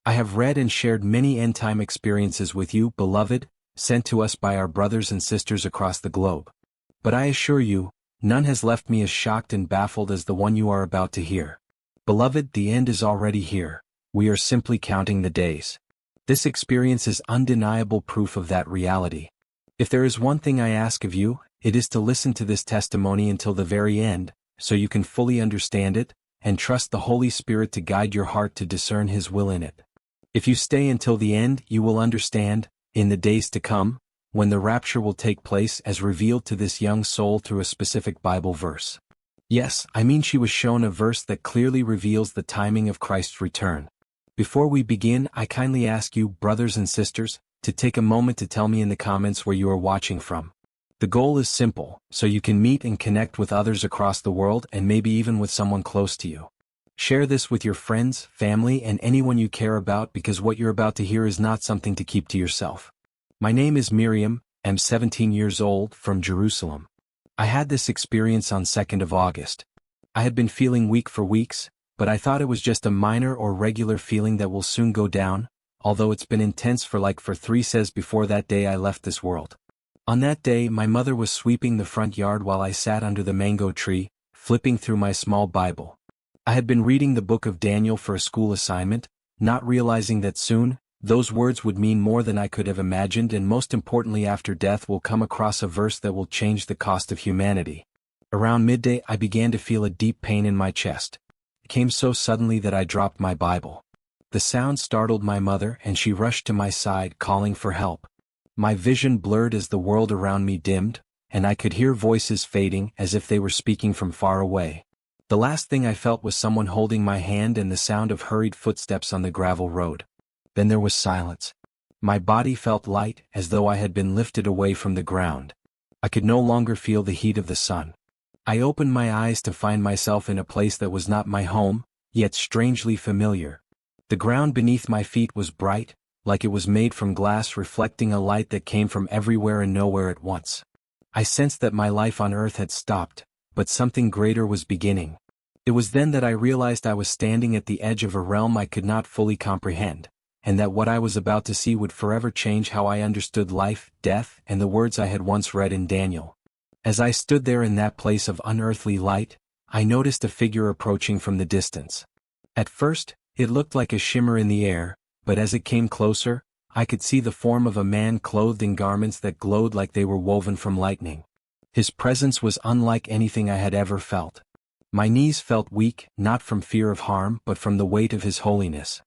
I have read and shared many end-time experiences with you, beloved, sent to us by our brothers and sisters across the globe. But I assure you, none has left me as shocked and baffled as the one you are about to hear. Beloved, the end is already here. We are simply counting the days. This experience is undeniable proof of that reality. If there is one thing I ask of you, it is to listen to this testimony until the very end, so you can fully understand it, and trust the Holy Spirit to guide your heart to discern His will in it. If you stay until the end, you will understand, in the days to come, when the rapture will take place as revealed to this young soul through a specific Bible verse. Yes, I mean she was shown a verse that clearly reveals the timing of Christ's return. Before we begin, I kindly ask you, brothers and sisters, to take a moment to tell me in the comments where you are watching from. The goal is simple, so you can meet and connect with others across the world and maybe even with someone close to you. Share this with your friends, family, and anyone you care about, because what you're about to hear is not something to keep to yourself. My name is Miriam, I'm 17 years old, from Jerusalem. I had this experience on 2nd of August. I had been feeling weak for weeks, but I thought it was just a minor or regular feeling that will soon go down, although it's been intense for 3 says before that day I left this world. On that day, my mother was sweeping the front yard while I sat under the mango tree, flipping through my small Bible. I had been reading the book of Daniel for a school assignment, not realizing that soon, those words would mean more than I could have imagined, and most importantly, after death we'll come across a verse that will change the cost of humanity. Around midday I began to feel a deep pain in my chest. It came so suddenly that I dropped my Bible. The sound startled my mother and she rushed to my side calling for help. My vision blurred as the world around me dimmed, and I could hear voices fading as if they were speaking from far away. The last thing I felt was someone holding my hand and the sound of hurried footsteps on the gravel road. Then there was silence. My body felt light, as though I had been lifted away from the ground. I could no longer feel the heat of the sun. I opened my eyes to find myself in a place that was not my home, yet strangely familiar. The ground beneath my feet was bright, like it was made from glass, reflecting a light that came from everywhere and nowhere at once. I sensed that my life on earth had stopped, but something greater was beginning. It was then that I realized I was standing at the edge of a realm I could not fully comprehend, and that what I was about to see would forever change how I understood life, death, and the words I had once read in Daniel. As I stood there in that place of unearthly light, I noticed a figure approaching from the distance. At first, it looked like a shimmer in the air, but as it came closer, I could see the form of a man clothed in garments that glowed like they were woven from lightning. His presence was unlike anything I had ever felt. My knees felt weak, not from fear of harm but from the weight of His holiness.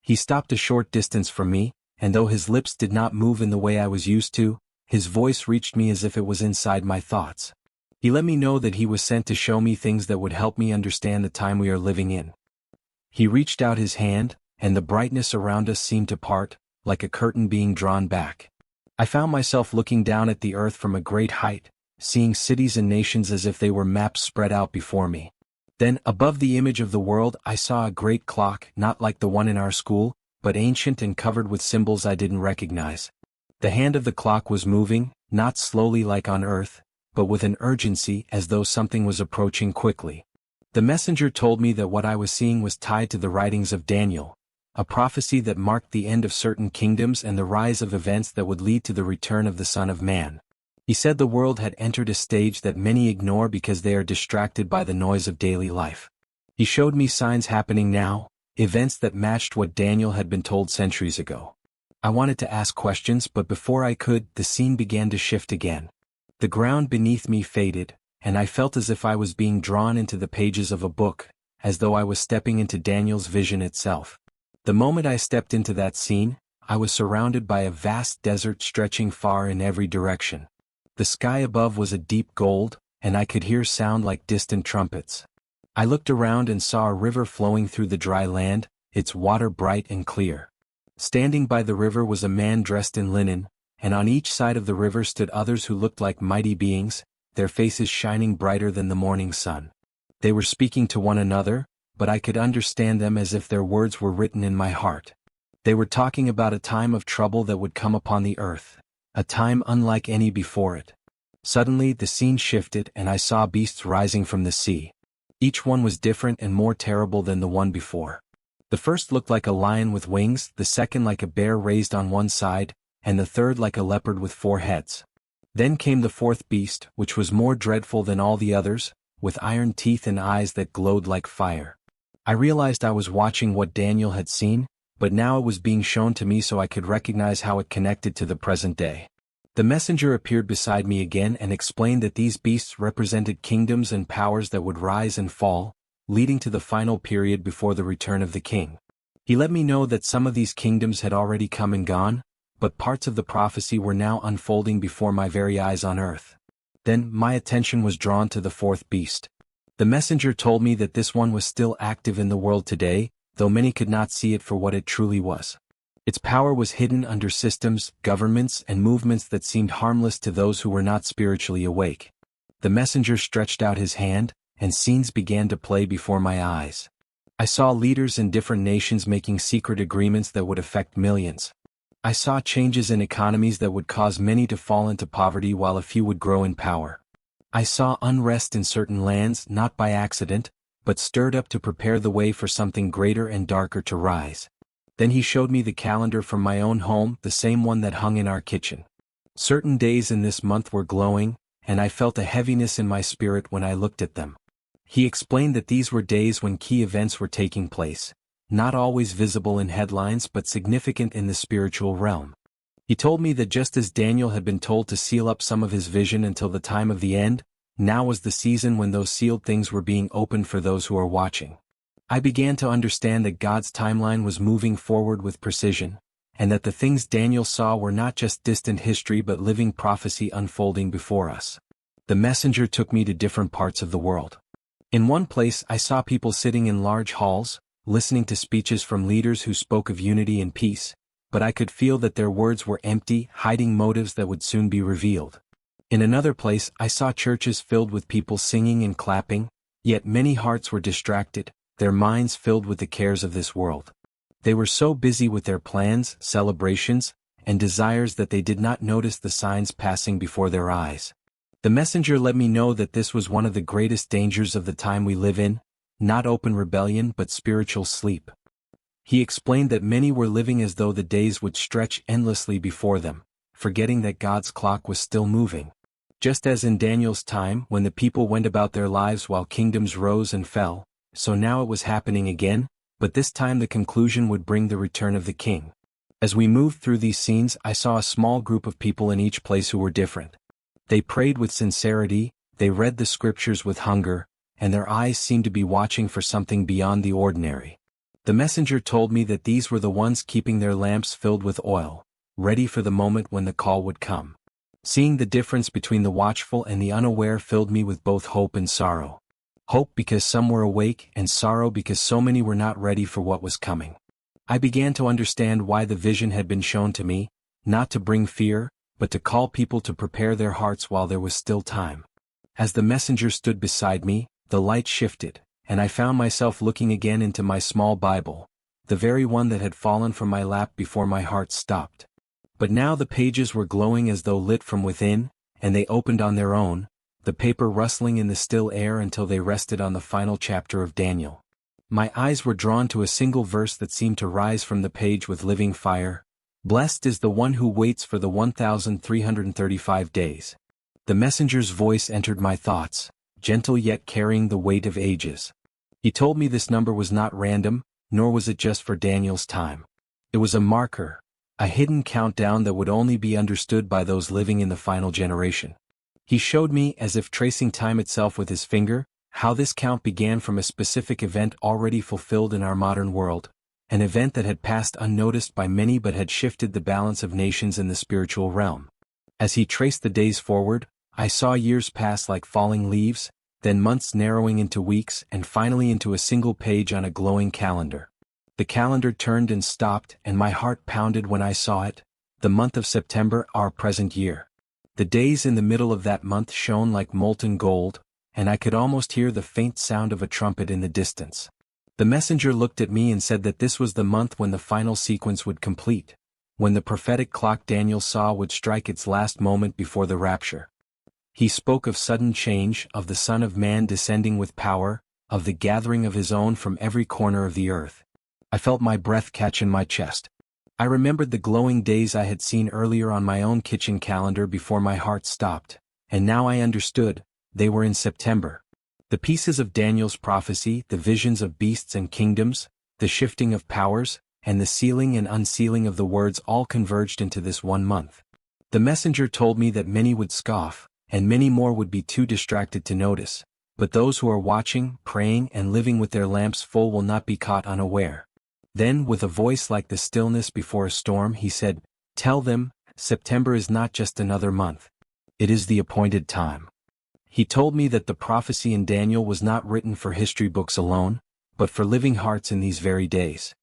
He stopped a short distance from me, and though his lips did not move in the way I was used to, his voice reached me as if it was inside my thoughts. He let me know that he was sent to show me things that would help me understand the time we are living in. He reached out his hand, and the brightness around us seemed to part, like a curtain being drawn back. I found myself looking down at the earth from a great height, seeing cities and nations as if they were maps spread out before me. Then, above the image of the world, I saw a great clock, not like the one in our school, but ancient and covered with symbols I didn't recognize. The hand of the clock was moving, not slowly like on earth, but with an urgency as though something was approaching quickly. The messenger told me that what I was seeing was tied to the writings of Daniel, a prophecy that marked the end of certain kingdoms and the rise of events that would lead to the return of the Son of Man. He said the world had entered a stage that many ignore because they are distracted by the noise of daily life. He showed me signs happening now, events that matched what Daniel had been told centuries ago. I wanted to ask questions, but before I could, the scene began to shift again. The ground beneath me faded, and I felt as if I was being drawn into the pages of a book, as though I was stepping into Daniel's vision itself. The moment I stepped into that scene, I was surrounded by a vast desert stretching far in every direction. The sky above was a deep gold, and I could hear sound like distant trumpets. I looked around and saw a river flowing through the dry land, its water bright and clear. Standing by the river was a man dressed in linen, and on each side of the river stood others who looked like mighty beings, their faces shining brighter than the morning sun. They were speaking to one another, but I could understand them as if their words were written in my heart. They were talking about a time of trouble that would come upon the earth, a time unlike any before it. Suddenly the scene shifted and I saw beasts rising from the sea. Each one was different and more terrible than the one before. The first looked like a lion with wings, the second like a bear raised on one side, and the third like a leopard with 4 heads. Then came the fourth beast, which was more dreadful than all the others, with iron teeth and eyes that glowed like fire. I realized I was watching what Daniel had seen, but now it was being shown to me so I could recognize how it connected to the present day. The messenger appeared beside me again and explained that these beasts represented kingdoms and powers that would rise and fall, leading to the final period before the return of the king. He let me know that some of these kingdoms had already come and gone, but parts of the prophecy were now unfolding before my very eyes on earth. Then my attention was drawn to the fourth beast. The messenger told me that this one was still active in the world today, though many could not see it for what it truly was. Its power was hidden under systems, governments, and movements that seemed harmless to those who were not spiritually awake. The messenger stretched out his hand, and scenes began to play before my eyes. I saw leaders in different nations making secret agreements that would affect millions. I saw changes in economies that would cause many to fall into poverty while a few would grow in power. I saw unrest in certain lands not by accident, but stirred up to prepare the way for something greater and darker to rise. Then he showed me the calendar from my own home, the same one that hung in our kitchen. Certain days in this month were glowing, and I felt a heaviness in my spirit when I looked at them. He explained that these were days when key events were taking place, not always visible in headlines but significant in the spiritual realm. He told me that just as Daniel had been told to seal up some of his vision until the time of the end, now was the season when those sealed things were being opened for those who are watching. I began to understand that God's timeline was moving forward with precision, and that the things Daniel saw were not just distant history but living prophecy unfolding before us. The messenger took me to different parts of the world. In one place I saw people sitting in large halls, listening to speeches from leaders who spoke of unity and peace, but I could feel that their words were empty, hiding motives that would soon be revealed. In another place I saw churches filled with people singing and clapping, yet many hearts were distracted, their minds filled with the cares of this world. They were so busy with their plans, celebrations, and desires that they did not notice the signs passing before their eyes. The messenger let me know that this was one of the greatest dangers of the time we live in, not open rebellion but spiritual sleep. He explained that many were living as though the days would stretch endlessly before them, forgetting that God's clock was still moving. Just as in Daniel's time when the people went about their lives while kingdoms rose and fell, so now it was happening again, but this time the conclusion would bring the return of the king. As we moved through these scenes I saw a small group of people in each place who were different. They prayed with sincerity, they read the scriptures with hunger, and their eyes seemed to be watching for something beyond the ordinary. The messenger told me that these were the ones keeping their lamps filled with oil, ready for the moment when the call would come. Seeing the difference between the watchful and the unaware filled me with both hope and sorrow. Hope because some were awake, and sorrow because so many were not ready for what was coming. I began to understand why the vision had been shown to me, not to bring fear, but to call people to prepare their hearts while there was still time. As the messenger stood beside me, the light shifted, and I found myself looking again into my small Bible, the very one that had fallen from my lap before my heart stopped. But now the pages were glowing as though lit from within, and they opened on their own, the paper rustling in the still air until they rested on the final chapter of Daniel. My eyes were drawn to a single verse that seemed to rise from the page with living fire. Blessed is the one who waits for the 1,335 days. The messenger's voice entered my thoughts, gentle yet carrying the weight of ages. He told me this number was not random, nor was it just for Daniel's time. It was a marker, a hidden countdown that would only be understood by those living in the final generation. He showed me, as if tracing time itself with his finger, how this count began from a specific event already fulfilled in our modern world, an event that had passed unnoticed by many but had shifted the balance of nations in the spiritual realm. As he traced the days forward, I saw years pass like falling leaves, then months narrowing into weeks and finally into a single page on a glowing calendar. The calendar turned and stopped, and my heart pounded when I saw it, the month of September, our present year. The days in the middle of that month shone like molten gold, and I could almost hear the faint sound of a trumpet in the distance. The messenger looked at me and said that this was the month when the final sequence would complete, when the prophetic clock Daniel saw would strike its last moment before the rapture. He spoke of sudden change, of the Son of Man descending with power, of the gathering of his own from every corner of the earth. I felt my breath catch in my chest. I remembered the glowing days I had seen earlier on my own kitchen calendar before my heart stopped, and now I understood, they were in September. The pieces of Daniel's prophecy, the visions of beasts and kingdoms, the shifting of powers, and the sealing and unsealing of the words all converged into this one month. The messenger told me that many would scoff, and many more would be too distracted to notice, but those who are watching, praying, and living with their lamps full will not be caught unaware. Then, with a voice like the stillness before a storm, he said, "Tell them, September is not just another month. It is the appointed time." He told me that the prophecy in Daniel was not written for history books alone, but for living hearts in these very days.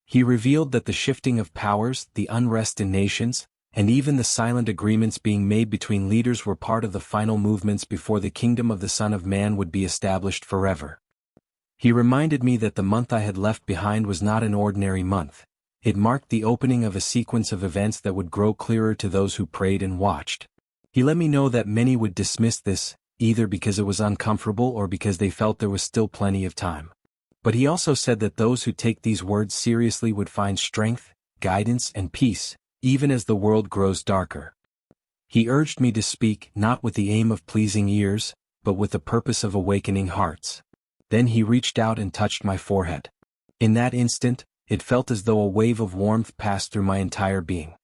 He revealed that the shifting of powers, the unrest in nations, and even the silent agreements being made between leaders were part of the final movements before the kingdom of the Son of Man would be established forever. He reminded me that the month I had left behind was not an ordinary month. It marked the opening of a sequence of events that would grow clearer to those who prayed and watched. He let me know that many would dismiss this, either because it was uncomfortable or because they felt there was still plenty of time. But he also said that those who take these words seriously would find strength, guidance, and peace, even as the world grows darker. He urged me to speak not with the aim of pleasing ears, but with the purpose of awakening hearts. Then he reached out and touched my forehead. In that instant, it felt as though a wave of warmth passed through my entire being.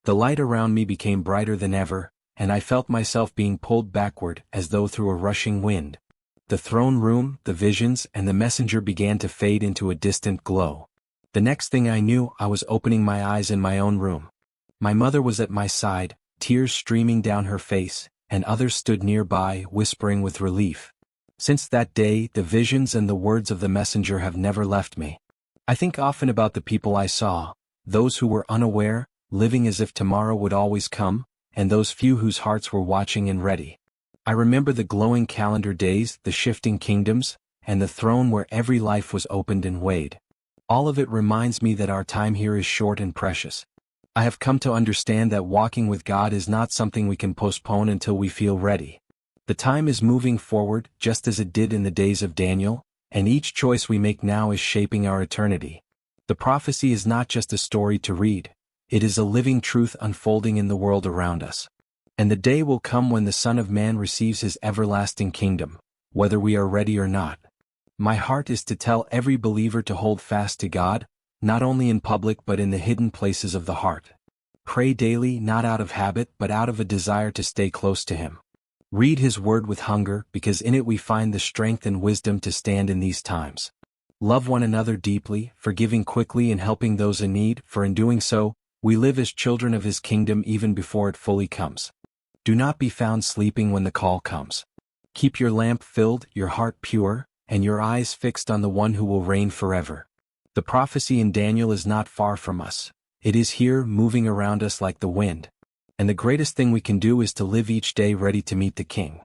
The light around me became brighter than ever, and I felt myself being pulled backward as though through a rushing wind. The throne room, the visions, and the messenger began to fade into a distant glow. The next thing I knew, I was opening my eyes in my own room. My mother was at my side, tears streaming down her face, and others stood nearby, whispering with relief. Since that day, the visions and the words of the messenger have never left me. I think often about the people I saw, those who were unaware, living as if tomorrow would always come, and those few whose hearts were watching and ready. I remember the glowing calendar days, the shifting kingdoms, and the throne where every life was opened and weighed. All of it reminds me that our time here is short and precious. I have come to understand that walking with God is not something we can postpone until we feel ready. The time is moving forward, just as it did in the days of Daniel, and each choice we make now is shaping our eternity. The prophecy is not just a story to read. It is a living truth unfolding in the world around us. And the day will come when the Son of Man receives his everlasting kingdom, whether we are ready or not. My heart is to tell every believer to hold fast to God, not only in public but in the hidden places of the heart. Pray daily, not out of habit but out of a desire to stay close to him. Read his word with hunger, because in it we find the strength and wisdom to stand in these times. Love one another deeply, forgiving quickly and helping those in need, for in doing so, we live as children of his kingdom even before it fully comes. Do not be found sleeping when the call comes. Keep your lamp filled, your heart pure, and your eyes fixed on the one who will reign forever. The prophecy in Daniel is not far from us. It is here, moving around us like the wind. And the greatest thing we can do is to live each day ready to meet the King.